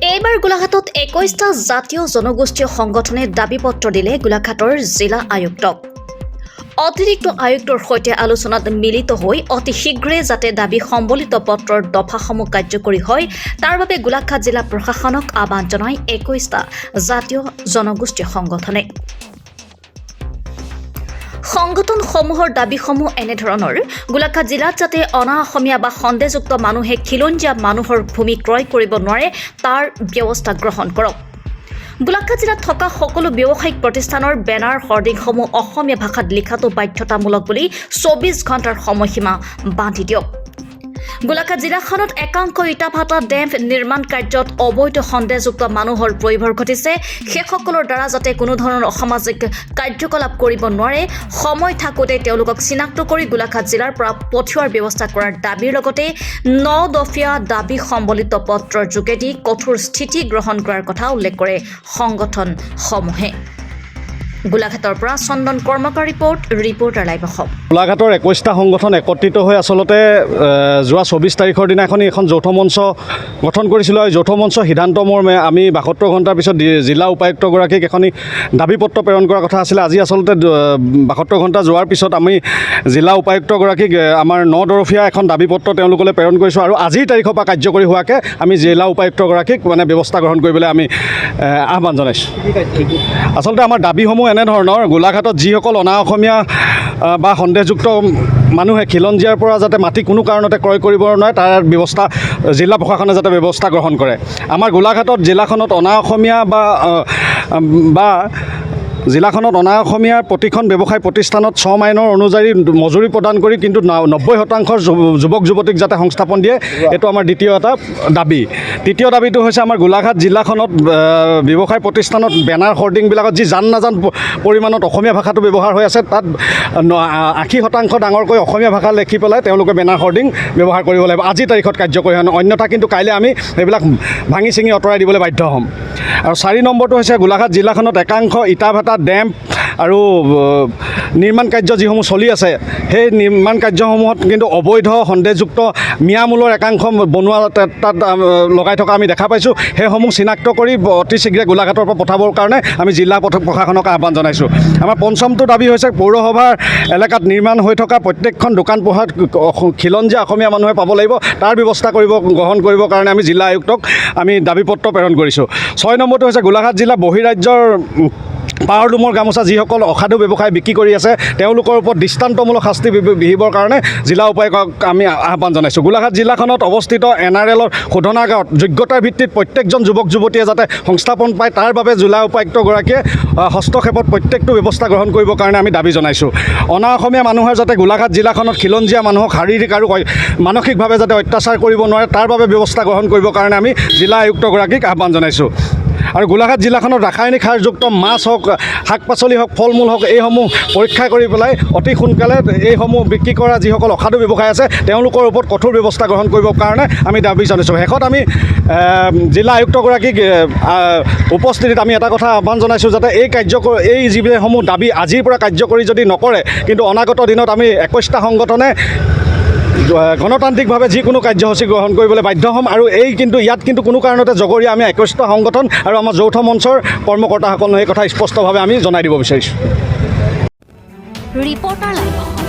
এইবাৰ গোলাঘাটত 21টা জাতীয় জনগোষ্ঠীয় সংগঠনে দাবী পত্ৰ দিলে গোলাঘাটৰ জিলা আয়ুক্তক। অতিৰিক্ত আয়ুক্তৰ সৈতে আলোচনাত মিলিত হৈ অতি শীঘ্ৰে যাতে দাবী সম্বলিত পত্ৰৰ দফাসমূহ কাৰ্যকৰী হয় তাৰ বাবে গোলাঘাট জিলা প্ৰশাসনক আহ্বান জনায় 21টা জাতীয় জনগোষ্ঠীয় সংগঠনে। সংগঠনসমূহৰ দাবীসমূহ এনেধৰণৰ: গোলাঘাট জিলাত যাতে অনা অসমীয়া বা সন্দেহযুক্ত মানুহে খিলঞ্জীয়া মানুহৰ ভূমি ক্ৰয় কৰিব নোৱাৰে তাৰ ব্যৱস্থা গ্ৰহণ কৰক। গোলাঘাট জিলাত থকা সকলো ব্যৱসায়িক প্ৰতিষ্ঠানৰ বেনাৰ হৰ্ডিংসমূহ অসমীয়া ভাষাত লিখাটো বাধ্যতামূলক বুলি 24 ঘণ্টাৰ সময়সীমা বান্ধি দিয়ক। গোলাঘাট জিলাখনত একাংশ ইটাভাটা ডেম নিৰ্মাণ কাৰ্যত অবৈধ সন্দেহযুক্ত মানুহৰ প্ৰয়োভৰ ঘটিছে। সেইসকলৰ দ্বাৰা যাতে কোনো ধৰণৰ অসামাজিক কাৰ্যকলাপ কৰিব নোৱাৰে, সময় থাকোঁতে তেওঁলোকক চিনাক্ত কৰি গোলাঘাট জিলাৰ পৰা পঠিওৱাৰ ব্যৱস্থা কৰাৰ দাবীৰ লগতে 9 দফীয়া দাবী সম্বলিত পত্ৰৰ যোগেদি কঠোৰ স্থিতি গ্ৰহণ কৰাৰ কথা উল্লেখ কৰে সংগঠনসমূহে। গোলাঘাটৰ পৰা চন্দন কৰ্মকাৰ ৰিপৰ্টাৰ লাইভ অসম। গোলাঘাটৰ 21টা সংগঠন একত্ৰিত হৈ আচলতে যোৱা 24 তাৰিখৰ দিনাখন এখন যৌথ মঞ্চ গঠন কৰিছিলোঁ। আৰু যৌথ মঞ্চ সিদ্ধান্ত মৰ্মে আমি 72 ঘণ্টাৰ পিছত জিলা উপায়ুক্তগৰাকীক এখন দাবী পত্ৰ প্ৰেৰণ কৰাৰ কথা আছিলে। আজি আচলতে 72 ঘণ্টা যোৱাৰ পিছত আমি জিলা উপায়ুক্তগৰাকীক আমাৰ 9 দফীয়া এখন দাবী পত্ৰ তেওঁলোকলৈ প্ৰেৰণ কৰিছোঁ। আৰু আজিৰ তাৰিখৰ পৰা কাৰ্যকৰী হোৱাকৈ আমি জিলা উপায়ুক্তগৰাকীক ব্যৱস্থা গ্ৰহণ কৰিবলৈ আমি আহ্বান জনাইছোঁ। আচলতে আমাৰ দাবীসমূহ এনেধৰণৰ: গোলাঘাটত যিসকল অনা অসমীয়া বা সন্দেহযুক্ত মানুহে খিলঞ্জীয়াৰ পৰা যাতে মাটি কোনো কাৰণতে ক্ৰয় কৰিব নোৱাৰে তাৰ ব্যৱস্থা জিলা প্ৰশাসনে যাতে ব্যৱস্থা গ্ৰহণ কৰে। আমাৰ গোলাঘাটত জিলাখনত অনা অসমীয়া বা জিলাখনত অনা অসমীয়াৰ প্ৰতিখন ব্যৱসায় প্ৰতিষ্ঠানত শ্ৰম আইনৰ অনুযায়ী মজুৰি প্ৰদান কৰি কিন্তু 90% যুৱক যুৱতীক যাতে সংস্থাপন দিয়ে, এইটো আমাৰ দ্বিতীয় এটা দাবী। তৃতীয় দাবীটো হৈছে আমাৰ গোলাঘাট জিলাখনত ব্যৱসায় প্ৰতিষ্ঠানত বেনাৰ হৰ্ডিংবিলাকত যি জান নাজান পৰিমাণত অসমীয়া ভাষাটো ব্যৱহাৰ হৈ আছে, তাত 80% ডাঙৰকৈ অসমীয়া ভাষা লিখি পেলাই তেওঁলোকে বেনাৰ হৰ্ডিং ব্যৱহাৰ কৰিব লাগিব। আজিৰ তাৰিখত কাৰ্যকৰী হয়, অন্যথা কিন্তু কাইলৈ আমি সেইবিলাক ভাঙি চিঙি আঁতৰাই দিবলৈ বাধ্য হ'ম। আৰু 4 নম্বৰটো হৈছে গোলাঘাট জিলাখনত একাংশ ইটাভাটা ডেম আৰু নিৰ্মাণ কাৰ্য যিসমূহ চলি আছে, সেই নিৰ্মাণ কাৰ্যসমূহত কিন্তু অবৈধ সন্দেহযুক্ত মিয়ামূলৰ একাংশ বনোৱা তাত লগাই থকা আমি দেখা পাইছোঁ। সেইসমূহ চিনাক্ত কৰি অতি শীঘ্ৰে গোলাঘাটৰ পৰা পঠাবৰ কাৰণে আমি জিলা প্ৰশাসনক আহ্বান জনাইছোঁ। আমাৰ পঞ্চমটো দাবী হৈছে পৌৰসভাৰ এলেকাত নিৰ্মাণ হৈ থকা প্ৰত্যেকখন দোকান পোহাৰত খিলঞ্জীয়া অসমীয়া মানুহে পাব লাগিব, তাৰ ব্যৱস্থা গ্ৰহণ কৰিবৰ কাৰণে আমি জিলা আয়ুক্তক আমি দাবী পত্ৰ প্ৰেৰণ কৰিছোঁ। 6 নম্বৰটো হৈছে গোলাঘাট জিলা বহিৰাজ্যৰ পাৱাৰ লুমৰ গামোচা যিসকল অসাধু ব্যৱসায় বিক্ৰী কৰি আছে তেওঁলোকৰ ওপৰত দৃষ্টান্তমূলক শাস্তি বিহিবৰ কাৰণে জিলা উপায়ুক্তক আমি আহ্বান জনাইছোঁ। গোলাঘাট জিলাখনত অৱস্থিত NRLৰ শোধনাগাৰত যোগ্যতাৰ ভিত্তিত প্ৰত্যেকজন যুৱক যুৱতীয়ে যাতে সংস্থাপন পায় তাৰ বাবে জিলা উপায়ুক্তগৰাকীয়ে হস্তক্ষেপত প্ৰত্যেকটো ব্যৱস্থা গ্ৰহণ কৰিবৰ কাৰণে আমি দাবী জনাইছোঁ। অনা অসমীয়া মানুহে যাতে গোলাঘাট জিলাখনত খিলঞ্জীয়া মানুহক শাৰীৰিক আৰু মানসিকভাৱে যাতে অত্যাচাৰ কৰিব নোৱাৰে তাৰ বাবে ব্যৱস্থা গ্ৰহণ কৰিবৰ কাৰণে আমি জিলা আয়ুক্তগৰাকীক আহ্বান জনাইছোঁ। আৰু গোলাঘাট জিলাখনত ৰাসায়নিক সাৰযুক্ত মাছ হওক, শাক পাচলি হওক, ফল মূল হওক, এইসমূহ পৰীক্ষা কৰি পেলাই অতি সোনকালে এইসমূহ বিক্ৰী কৰা যিসকল অসাধু ব্যৱসায় আছে তেওঁলোকৰ ওপৰত কঠোৰ ব্যৱস্থা গ্ৰহণ কৰিবৰ কাৰণে আমি দাবী জনাইছোঁ। শেষত আমি জিলা আয়ুক্তগৰাকীক উপস্থিতিত আমি এটা কথা আহ্বান জনাইছোঁ যাতে এই যিসমূহ দাবী আজিৰ পৰা কাৰ্যকৰী যদি নকৰে কিন্তু অনাগত দিনত আমি 21টা সংগঠনে গণতান্ত্ৰিকভাৱে যিকোনো কাৰ্যসূচী গ্ৰহণ কৰিবলৈ বাধ্য হ'ম। আৰু ইয়াত কিন্তু কোনো কাৰণতে জগৰীয়া আমি 21টা সংগঠন আৰু আমাৰ যৌথ মঞ্চৰ কৰ্মকৰ্তাসকলক এই কথা স্পষ্টভাৱে আমি জনাই দিব বিচাৰিছোঁ। Reporter live.